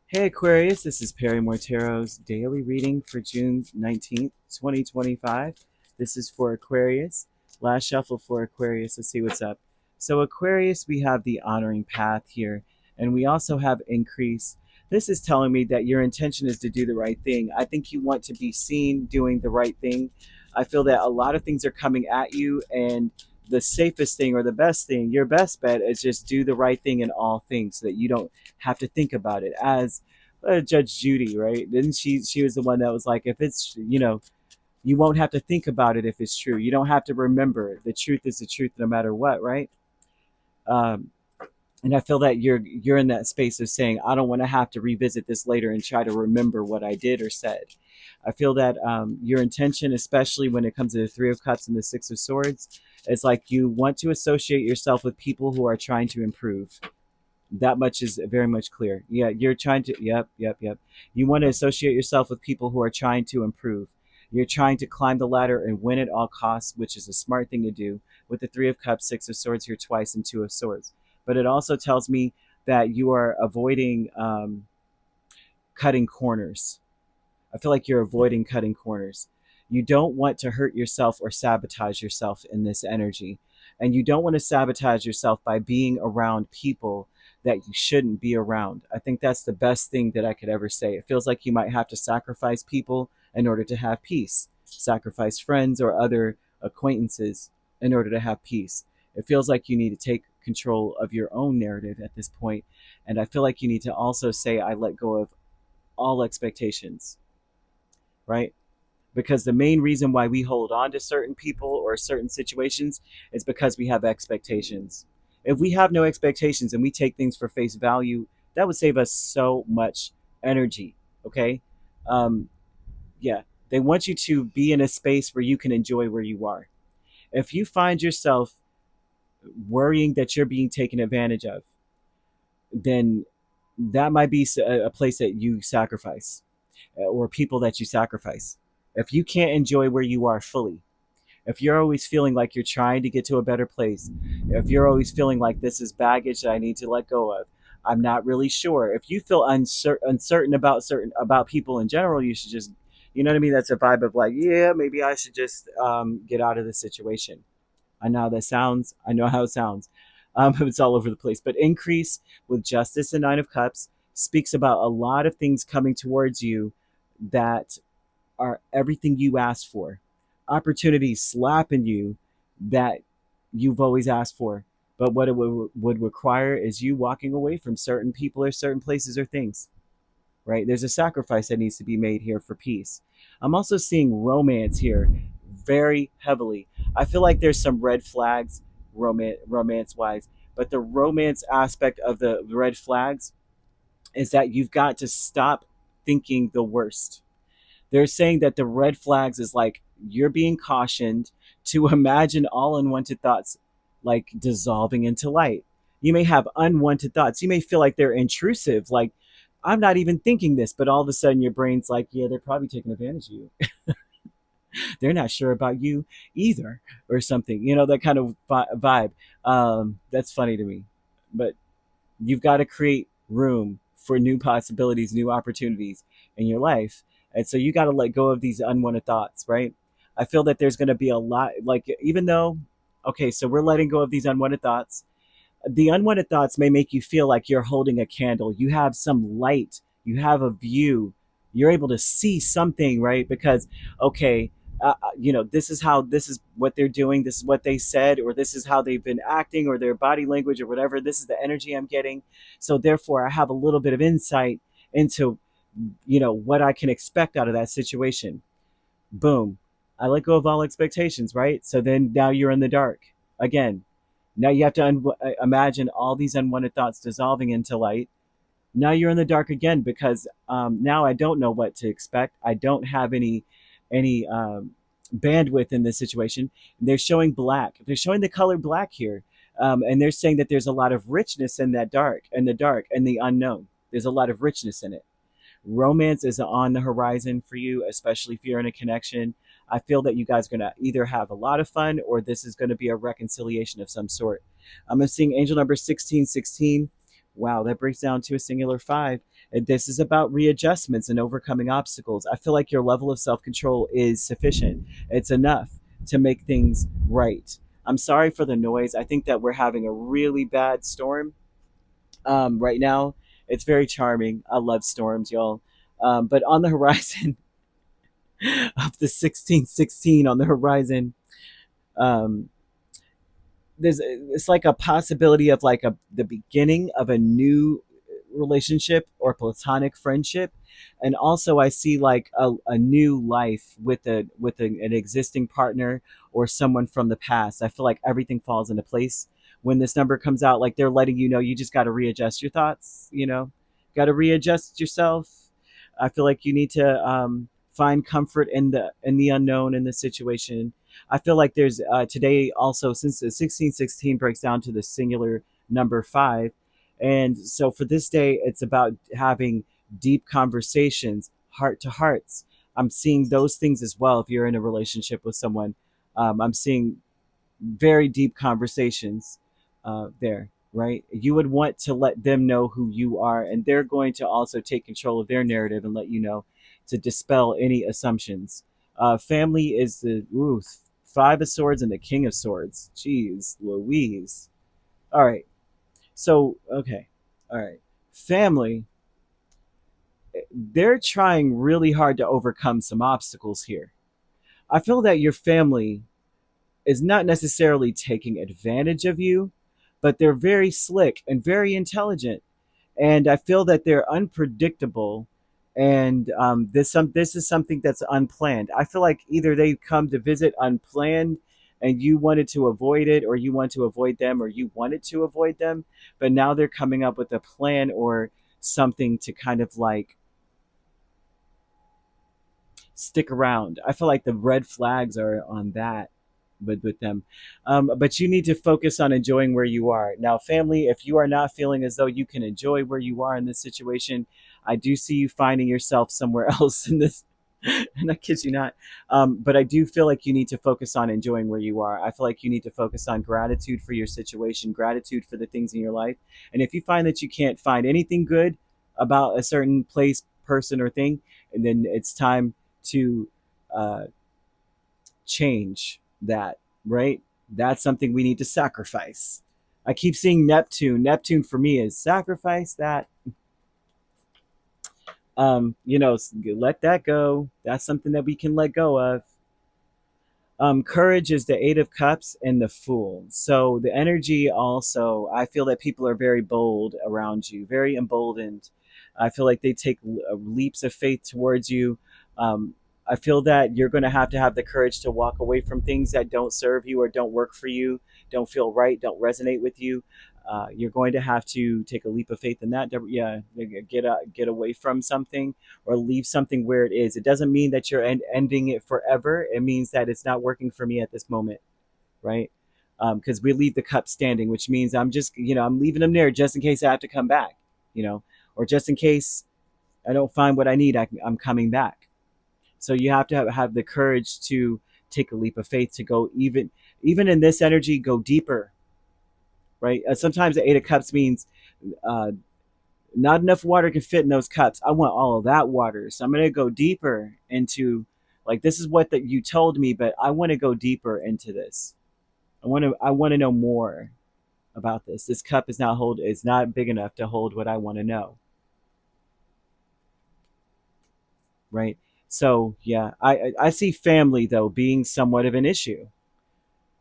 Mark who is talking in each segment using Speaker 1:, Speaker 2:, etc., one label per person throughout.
Speaker 1: Hey Aquarius, this is Perrymore Tarot's daily reading for June 19th, 2025. This is for Aquarius. Last shuffle for Aquarius. Let's see what's up. So, Aquarius, we have the honoring path here, and we also have increase. This is telling me that your intention is to do the right thing. I think you want to be seen doing the right thing. I feel that a lot of things are coming at you, and the safest thing or the best thing, your best bet is just do the right thing in all things so that you don't have to think about it. As Judge Judy, right? Didn't she was the one that was like, if it's, you won't have to think about it if it's true. You don't have to remember it. The truth is the truth no matter what, right? Um, and I feel that you're in that space of saying, I don't want to have to revisit this later and try to remember what I did or said. I feel that your intention, especially when it comes to the Three of Cups and the Six of Swords, is like you want to associate yourself with people who are trying to improve. That much is very much clear. Yeah, you're trying to, yep. You want to associate yourself with people who are trying to improve. You're trying to climb the ladder and win at all costs, which is a smart thing to do with the Three of Cups, Six of Swords here twice, and Two of Swords. But it also tells me that you are avoiding cutting corners. I feel like you're avoiding cutting corners. You don't want to hurt yourself or sabotage yourself in this energy. And you don't want to sabotage yourself by being around people that you shouldn't be around. I think that's the best thing that I could ever say. It feels like you might have to sacrifice people in order to have peace, sacrifice friends or other acquaintances in order to have peace. It feels like you need to take control of your own narrative at this point. And I feel like you need to also say, I let go of all expectations, right? Because the main reason why we hold on to certain people or certain situations is because we have expectations. If we have no expectations and we take things for face value, that would save us so much energy. Okay. um, yeah, they want you to be in a space where you can enjoy where you are. If you find yourself worrying that you're being taken advantage of, then that might be a place that you sacrifice, or people that you sacrifice. If you can't enjoy where you are fully, if you're always feeling like you're trying to get to a better place, if you're always feeling like this is baggage that I need to let go of, I'm not really sure. If you feel uncertain about people in general, you should just, you know what I mean. That's a vibe of like, yeah, maybe I should just get out of this situation. I know how that sounds. I know how it sounds. It's all over the place. But increase with Justice and Nine of Cups speaks about a lot of things coming towards you that are everything you asked for. Opportunities slapping you that you've always asked for. But what it would require is you walking away from certain people or certain places or things, right? There's a sacrifice that needs to be made here for peace. I'm also seeing romance here very heavily. I feel like there's some red flags romance wise, but the romance aspect of the red flags is that you've got to stop thinking the worst. They're saying that the red flags is like you're being cautioned to imagine all unwanted thoughts like dissolving into light. You may have unwanted thoughts. You may feel like they're intrusive, like I'm not even thinking this, but all of a sudden your brain's like, yeah, they're probably taking advantage of you. They're not sure about you either, or something. That kind of vibe. That's funny to me, but you've got to create room for new possibilities, new opportunities in your life. And so you got to let go of these unwanted thoughts, right? I feel that there's going to be a lot, like, even though, okay, so we're letting go of these unwanted thoughts. The unwanted thoughts may make you feel like you're holding a candle. You have some light, you have a view, you're able to see something, right? Because, okay, this is what they're doing, this is what they said, or this is how they've been acting, or their body language, or whatever. This is the energy I'm getting. So therefore, I have a little bit of insight into, what I can expect out of that situation. Boom. I let go of all expectations, right? So then now you're in the dark again. Now you have to imagine all these unwanted thoughts dissolving into light. Now you're in the dark again because now I don't know what to expect. I don't have any bandwidth in this situation. They're showing black. They're showing the color black here, and they're saying that there's a lot of richness in that dark, and the unknown. There's a lot of richness in it. Romance is on the horizon for you, especially if you're in a connection. I feel that you guys are going to either have a lot of fun or this is going to be a reconciliation of some sort. I'm seeing angel number 1616, Wow, that breaks down to a singular 5. And this is about readjustments and overcoming obstacles. I feel like your level of self control is sufficient. It's enough to make things right. I'm sorry for the noise. I think that we're having a really bad storm right now. It's very charming. I love storms, y'all. But on the horizon of the 1616 on the horizon, um, it's like a possibility of like the beginning of a new relationship or platonic friendship, and also I see like a new life with an existing partner or someone from the past. I feel like everything falls into place when this number comes out. Like they're letting you know you just got to readjust your thoughts, got to readjust yourself. I feel like you need to find comfort in the unknown in the situation. I feel like there's today also, since the 1616 breaks down to the singular number 5, and so for this day it's about having deep conversations, heart to hearts. I'm seeing those things as well. If you're in a relationship with someone, I'm seeing very deep conversations there, right? You would want to let them know who you are, and they're going to also take control of their narrative and let you know, to dispel any assumptions. Family is the 5 of Swords and the King of Swords. Jeez Louise. All right. So, okay. All right. Family, they're trying really hard to overcome some obstacles here. I feel that your family is not necessarily taking advantage of you, but they're very slick and very intelligent. And I feel that they're unpredictable. And this is something that's unplanned. I feel like either they come to visit unplanned, and you wanted to avoid it, or you want to avoid them, or you wanted to avoid them, but now they're coming up with a plan or something to kind of like stick around. I feel like the red flags are on that with them. But you need to focus on enjoying where you are. Now, family, if you are not feeling as though you can enjoy where you are in this situation, I do see you finding yourself somewhere else in this. And I kid you not. But I do feel like you need to focus on enjoying where you are. I feel like you need to focus on gratitude for your situation, gratitude for the things in your life. And if you find that you can't find anything good about a certain place, person, or thing, and then it's time to uh, change that, right? That's something we need to sacrifice. I keep seeing Neptune. Neptune for me is sacrifice that. Let that go. That's something that we can let go of. Courage is the 8 of Cups and the Fool. So the energy also, I feel that people are very bold around you, very emboldened. I feel like they take leaps of faith towards you. Um, I feel that you're going to have the courage to walk away from things that don't serve you or don't work for you, don't feel right, don't resonate with you. You're going to have to take a leap of faith in that. Yeah, get away from something or leave something where it is. It doesn't mean that you're ending it forever. It means that it's not working for me at this moment, right? Because we leave the cup standing, which means I'm just, I'm leaving them there just in case I have to come back, or just in case I don't find what I need, I'm coming back. So you have to have the courage to take a leap of faith, to go even in this energy, go deeper, right? Sometimes the 8 of Cups means uh, not enough water can fit in those cups. I want all of that water. So I'm going to go deeper into, like, this is what that you told me, but I want to go deeper into this. I want to know more about this. This cup is not big enough to hold what I want to know. Right? So, yeah, I see family though being somewhat of an issue.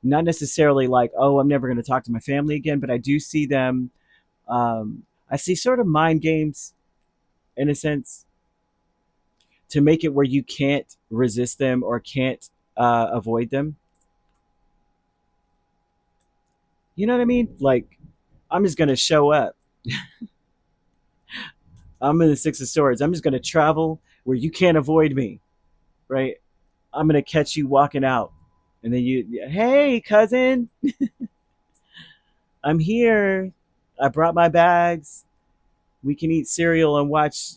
Speaker 1: Not necessarily like, oh, I'm never going to talk to my family again, but I do see them I see sort of mind games in a sense, to make it where you can't resist them or can't avoid them. You know what I mean? Like, I'm just going to show up. I'm in the 6 of Swords. I'm just going to travel where you can't avoid me, right? I'm going to catch you walking out. And then hey, cousin, I'm here. I brought my bags. We can eat cereal and watch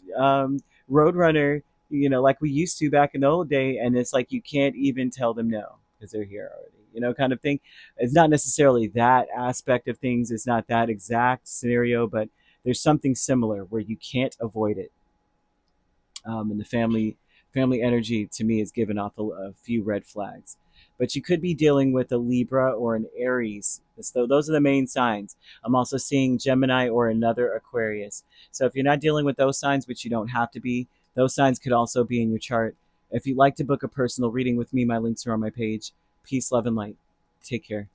Speaker 1: Roadrunner, like we used to back in the old day. And it's like you can't even tell them no because they're here already, kind of thing. It's not necessarily that aspect of things. It's not that exact scenario, but there's something similar where you can't avoid it. And the family energy to me is giving off a few red flags. But you could be dealing with a Libra or an Aries. So those are the main signs. I'm also seeing Gemini or another Aquarius. So if you're not dealing with those signs, which you don't have to be, those signs could also be in your chart. If you'd like to book a personal reading with me, my links are on my page. Peace, love, and light. Take care.